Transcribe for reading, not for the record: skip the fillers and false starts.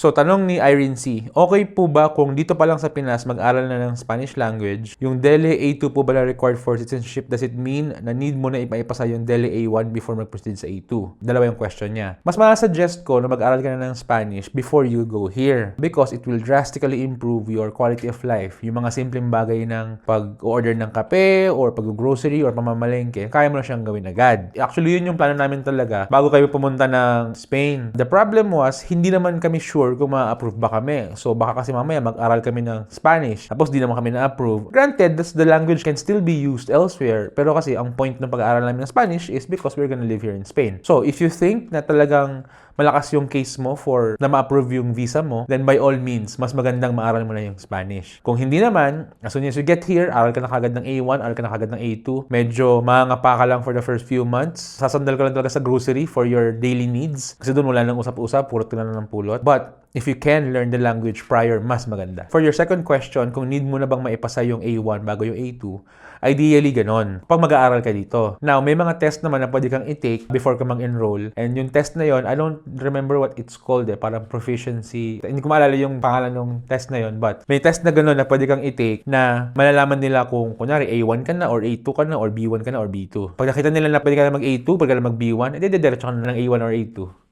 So, tanong ni Irene C. Okay po ba kung dito pa lang sa Pinas mag-aral na ng Spanish language, yung DELE A2 po ba na required for citizenship, does it mean na need mo na ipaipasa yung DELE A1 before mag-proceed sa A2? Dalawa yung question niya. Mas suggest ko na mag-aral ka na ng Spanish before you go here because it will drastically improve your quality of life. Yung mga simpleng bagay ng pag-order ng kape or pag-grocery or pamamalengke, kaya mo na siyang gawin agad. Actually, yun yung plano namin talaga bago kayo pumunta ng Spain. The problem was, hindi naman kami sure kung ma-approve ba kami. So, baka kasi mamaya mag-aral kami ng Spanish, tapos di naman kami na-approve. Granted, the language can still be used elsewhere, pero kasi ang point ng pag-aaral namin ng Spanish is because we're gonna live here in Spain. So, if you think na talagang malakas yung case mo for na ma-approve yung visa mo, then by all means, mas magandang maaral mo na yung Spanish. Kung hindi naman, as soon as you get here, aral ka na kagad ng A1, aral ka na kagad ng A2, medyo mangangapa ka lang for the first few months, sasandal ka lang talaga sa grocery for your daily needs, kasi doon wala nang usap-usap, pulot ka na lang ng pulot. But, if you can learn the language prior, mas maganda. For your second question, kung need mo na bang maipasa yung A1 bago yung A2, ideally ganon. Pag mag-aaral ka dito. Now, may mga test naman na pwede kang i-take before ka mag-enroll. And yung test na yon, I don't remember what it's called parang proficiency. Hindi ko maalala yung pangalan ng test na yon, but may test na ganon na pwede kang i-take na malalaman nila kung kunyari A1 ka na or A2 ka na or B1 ka na or B2. Pag nakita nila na pwede ka na mag-A2, pwede ka na mag-B1, edi diretso ka na ng A1 or A2.